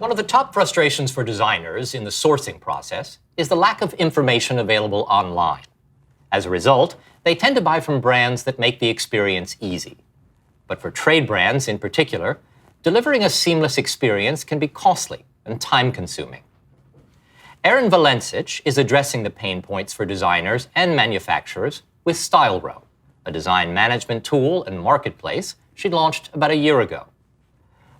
One of the top frustrations for designers in the sourcing process is the lack of information available online. As a result, they tend to buy from brands that make the experience easy. But for trade brands in particular, delivering a seamless experience can be costly and time-consuming. Erinn Valencich is addressing the pain points for designers and manufacturers with StyleRow, a design management tool and marketplace she launched about a year ago.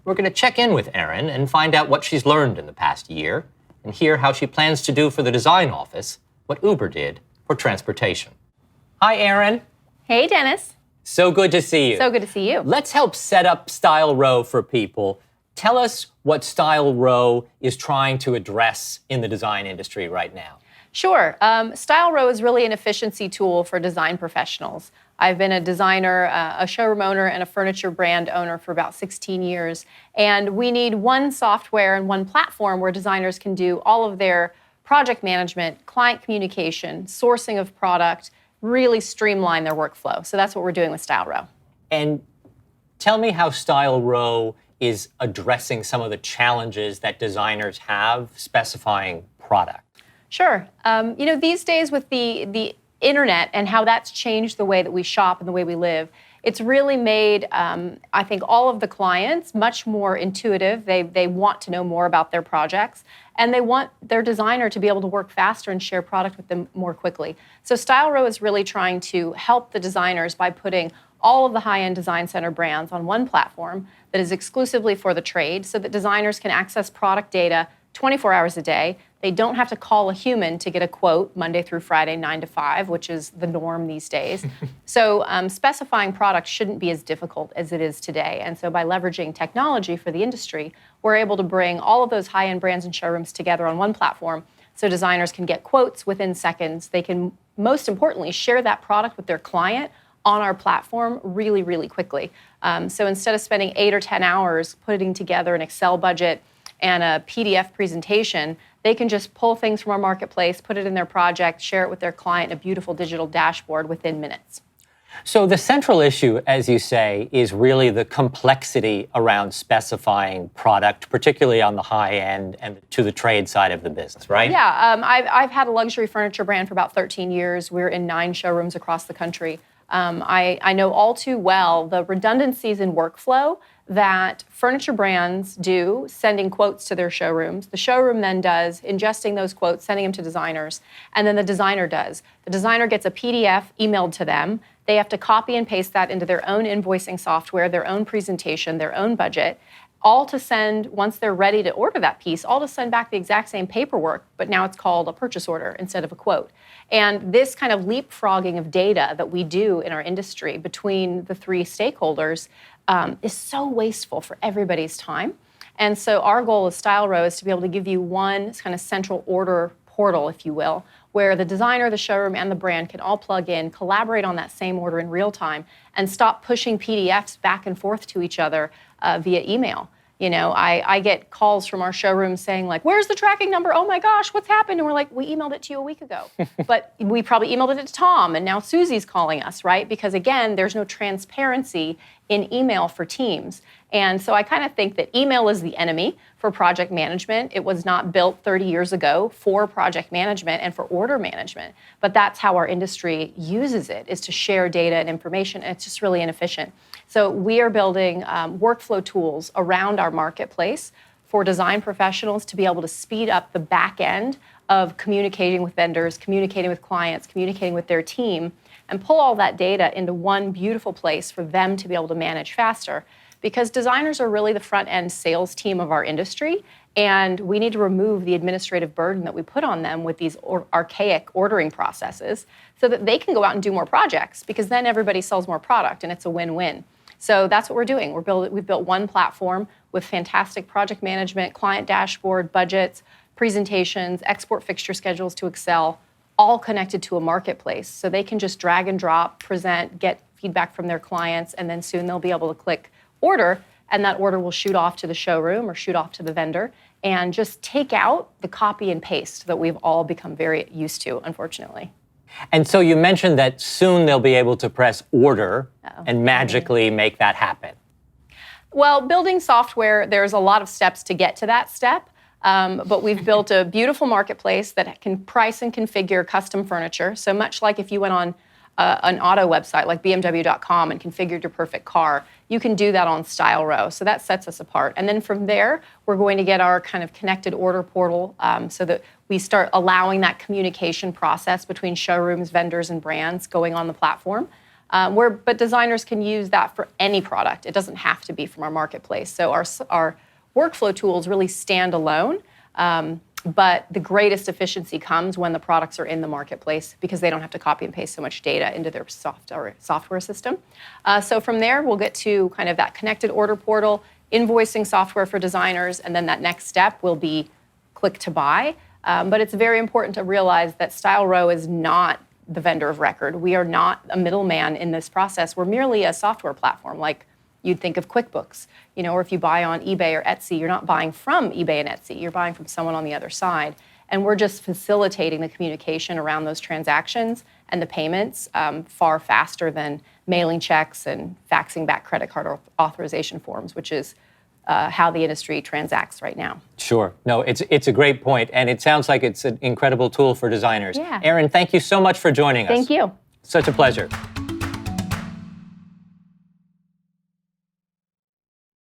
We're going to check in with Erinn and find out what she's learned in the past year and hear how she plans to do for the design office what Uber did for transportation. Hi, Erinn. Hey, Dennis. So good to see you. So good to see you. Let's help set up StyleRow for people. Tell us what StyleRow is trying to address in the design industry right now. Sure. StyleRow is really an efficiency tool for design professionals. I've been a designer, a showroom owner, and a furniture brand owner for about 16 years. And we need one software and one platform where designers can do all of their project management, client communication, sourcing of product, really streamline their workflow. So that's what we're doing with StyleRow. And tell me how StyleRow is addressing some of the challenges that designers have specifying product. Sure. These days with the internet and how that's changed the way that we shop and the way we live, it's really made, I think, all of the clients much more intuitive. They want to know more about their projects, and they want their designer to be able to work faster and share product with them more quickly. So StyleRow is really trying to help the designers by putting all of the high-end design center brands on one platform that is exclusively for the trade so that designers can access product data 24 hours a day. They don't have to call a human to get a quote Monday through Friday, 9 to 5, which is the norm these days. So specifying products shouldn't be as difficult as it is today. And so by leveraging technology for the industry, we're able to bring all of those high-end brands and showrooms together on one platform so designers can get quotes within seconds. They can, most importantly, share that product with their client on our platform really, really quickly. So instead of spending 8 or 10 hours putting together an Excel budget and a PDF presentation, they can just pull things from our marketplace, put it in their project, share it with their client in a beautiful digital dashboard within minutes. So the central issue, as you say, is really the complexity around specifying product, particularly on the high end and to the trade side of the business, right? Yeah, I've had a luxury furniture brand for about 13 years. We're in 9 showrooms across the country. I know all too well the redundancies in workflow that furniture brands do, sending quotes to their showrooms. The showroom then does, ingesting those quotes, sending them to designers, and then the designer does. The designer gets a PDF emailed to them. They have to copy and paste that into their own invoicing software, their own presentation, their own budget, all to send, once they're ready to order that piece, all to send back the exact same paperwork, but now it's called a purchase order instead of a quote. And this kind of leapfrogging of data that we do in our industry between the 3 stakeholders is so wasteful for everybody's time. And so our goal as StyleRow is to be able to give you one kind of central order portal, if you will, where the designer, the showroom, and the brand can all plug in, collaborate on that same order in real time, and stop pushing PDFs back and forth to each other via email. You know, I get calls from our showroom saying like, where's the tracking number? Oh my gosh, what's happened? And we're like, we emailed it to you a week ago. But we probably emailed it to Tom, and now Susie's calling us, right? Because again, there's no transparency in email for teams. And so I kind of think that email is the enemy for project management. It was not built 30 years ago for project management and for order management. But that's how our industry uses it, is to share data and information. And it's just really inefficient. So we are building workflow tools around our marketplace for design professionals to be able to speed up the back end of communicating with vendors, communicating with clients, communicating with their team, and pull all that data into one beautiful place for them to be able to manage faster. Because designers are really the front-end sales team of our industry, and we need to remove the administrative burden that we put on them with these archaic ordering processes so that they can go out and do more projects, because then everybody sells more product and it's a win-win. So that's what we're doing. We've built one platform with fantastic project management, client dashboard, budgets, presentations, export fixture schedules to Excel, all connected to a marketplace. So they can just drag and drop, present, get feedback from their clients, and then soon they'll be able to click order, and that order will shoot off to the showroom or shoot off to the vendor and just take out the copy and paste that we've all become very used to, unfortunately. And so you mentioned that soon they'll be able to press order and magically make that happen. Well, building software, there's a lot of steps to get to that step. But we've built a beautiful marketplace that can price and configure custom furniture. So much like if you went on an auto website like BMW.com and configured your perfect car, you can do that on StyleRow. So that sets us apart. And then from there, we're going to get our kind of connected order portal so that we start allowing that communication process between showrooms, vendors, and brands going on the platform. But designers can use that for any product. It doesn't have to be from our marketplace. So our workflow tools really stand alone, but the greatest efficiency comes when the products are in the marketplace because they don't have to copy and paste so much data into their software system. So from there, we'll get to kind of that connected order portal, invoicing software for designers, and then that next step will be click to buy. But it's very important to realize that StyleRow is not the vendor of record. We are not a middleman in this process. We're merely a software platform like you'd think of QuickBooks, or if you buy on eBay or Etsy, you're not buying from eBay and Etsy, you're buying from someone on the other side. And we're just facilitating the communication around those transactions and the payments far faster than mailing checks and faxing back credit card authorization forms, which is how the industry transacts right now. Sure. No, it's a great point, and it sounds like it's an incredible tool for designers. Yeah. Erinn, thank you so much for joining us. Thank you. Such a pleasure.